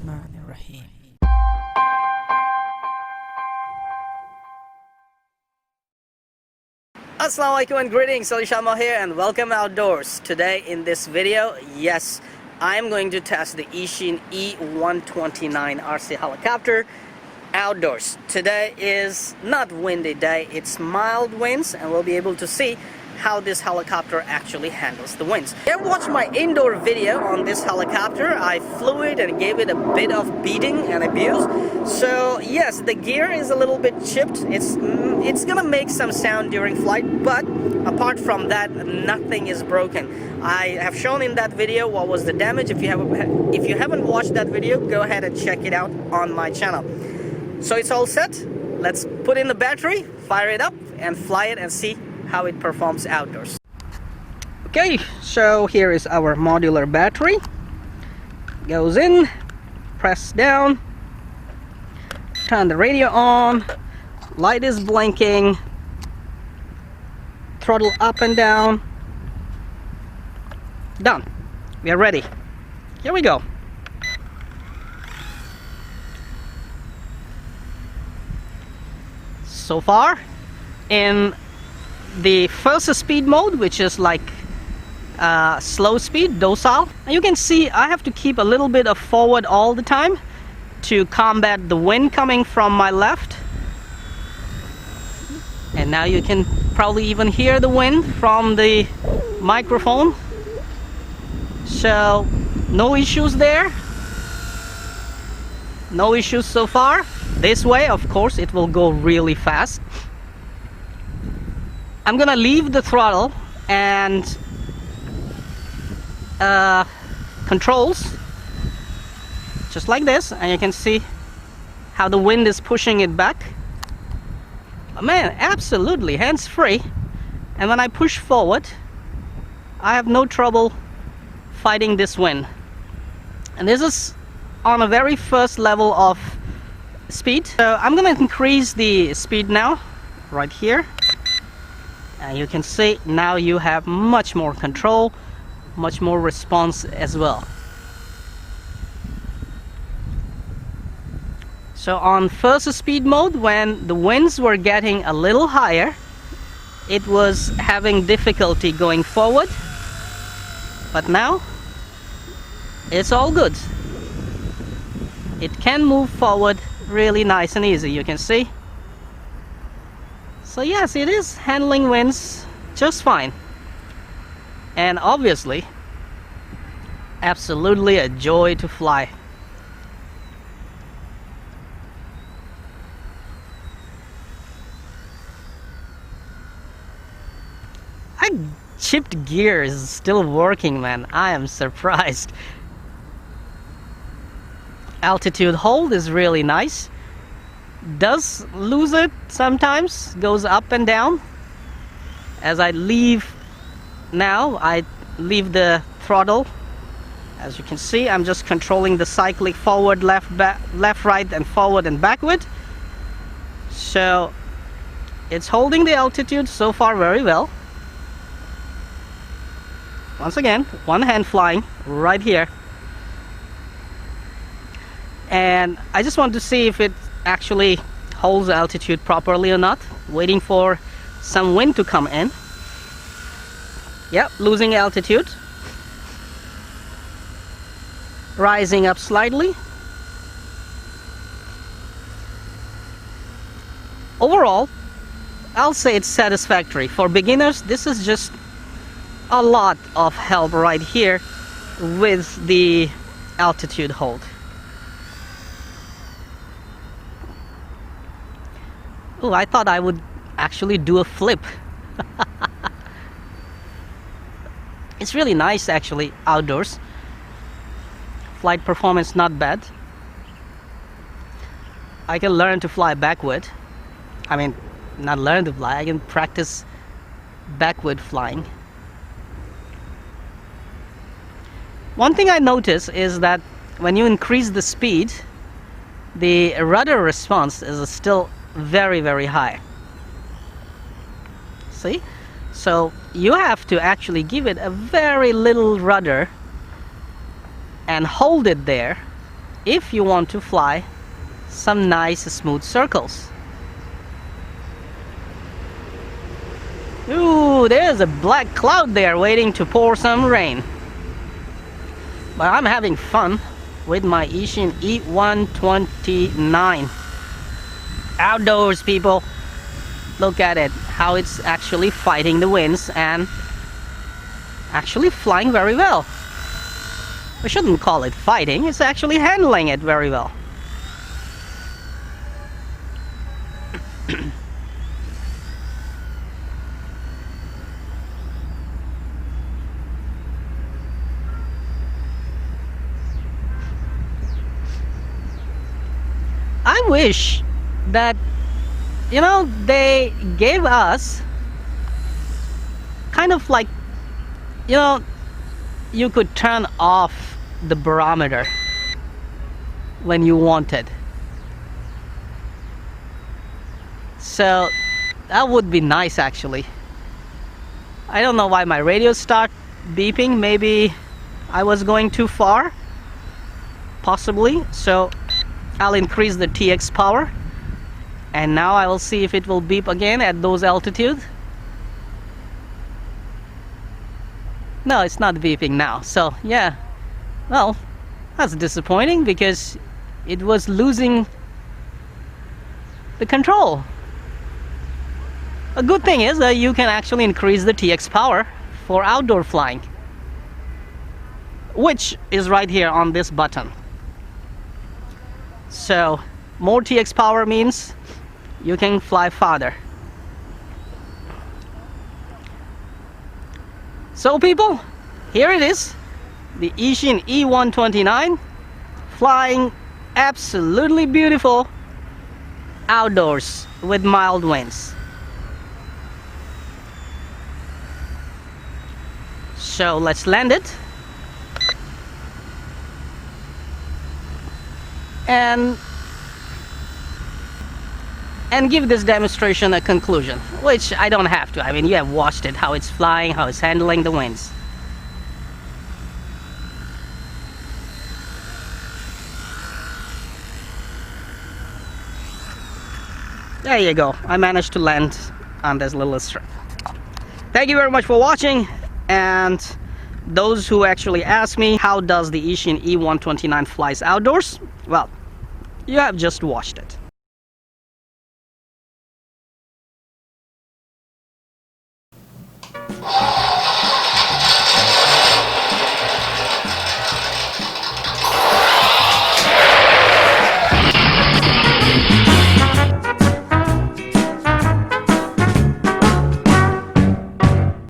Bismillahirrahmanirrahim. Assalamualaikum and greetings, alishanmao here and welcome outdoors. Today in this video, yes, I'm going to test the Eachine E129 RC helicopter outdoors. Today is not windy day, it's mild winds, and we'll be able to see how this helicopter actually handles the winds. If you watched my indoor video on this helicopter, I flew it and gave it a bit of beating and abuse. So yes, the gear is a little bit chipped. It's gonna make some sound during flight, but apart from that, nothing is broken. I have shown in that video what was the damage. If you haven't watched that video, go ahead and check it out on my channel. So it's all set. Let's put in the battery, fire it up, and fly it and see how it performs outdoors. Okay, so here is our modular battery. Goes in, press down, turn the radio on, light is blinking, throttle up and down. Done. We are ready. Here we go. So far, in the first speed mode, which is like slow speed, docile, and you can see I have to keep a little bit of forward all the time to combat the wind coming from my left. And now you can probably even hear the wind from the microphone. So no issues there, no issues so far. This way, of course, it will go really fast. I'm gonna leave the throttle and controls just like this, and you can see how the wind is pushing it back. Oh, man, absolutely hands-free, and when I push forward I have no trouble fighting this wind. And this is on a very first level of speed. So I'm gonna increase the speed now right here. And you can see now you have much more control, much more response as well. So on first speed mode, when the winds were getting a little higher, it was having difficulty going forward, but now it's all good. It can move forward really nice and easy, you can see. So yes, it is handling winds just fine. And obviously, absolutely a joy to fly. I chipped gear is still working, man. I am surprised. Altitude hold is really nice. Does lose it sometimes, goes up and down. As I leave now, I leave the throttle. As you can see, I'm just controlling the cyclic forward, left, right, and forward and backward. So it's holding the altitude so far very well. Once again, one hand flying right here. And I just want to see if it actually holds the altitude properly or not. Waiting for some wind to come in. Yep, losing altitude. Rising up slightly. Overall, I'll say it's satisfactory. For beginners, this is just a lot of help right here with the altitude hold. Oh, I thought I would actually do a flip. It's really nice actually outdoors. Flight performance not bad. I can learn to fly backward. I mean, not learn to fly, I can practice backward flying. One thing I notice is that when you increase the speed, the rudder response is still very, very high. See? So you have to actually give it a very little rudder and hold it there if you want to fly some nice smooth circles. Ooh, there's a black cloud there waiting to pour some rain. But I'm having fun with my Eachine E129. Outdoors, people. Look at it, how it's actually fighting the winds and actually flying very well. I shouldn't call it fighting, it's actually handling it very well. I wish that, you know, they gave us kind of like, you know, you could turn off the barometer when you wanted. So that would be nice actually. I don't know why my radio started beeping. Maybe I was going too far, possibly. So I'll increase the TX power, and now I will see if it will beep again at those altitudes. No, it's not beeping now. So yeah, well, that's disappointing because it was losing the control. A good thing is that you can actually increase the TX power for outdoor flying, which is right here on this button. So more TX power means you can fly farther. So people, here it is, the Eachine E129 flying absolutely beautiful outdoors with mild winds. So let's land it and give this demonstration a conclusion, which I don't have to. I mean, you have watched it, how it's flying, how it's handling the winds. There you go. I managed to land on this little strip. Thank you very much for watching, and those who actually ask me how does the Eachine E129 flies outdoors, well, you have just watched it.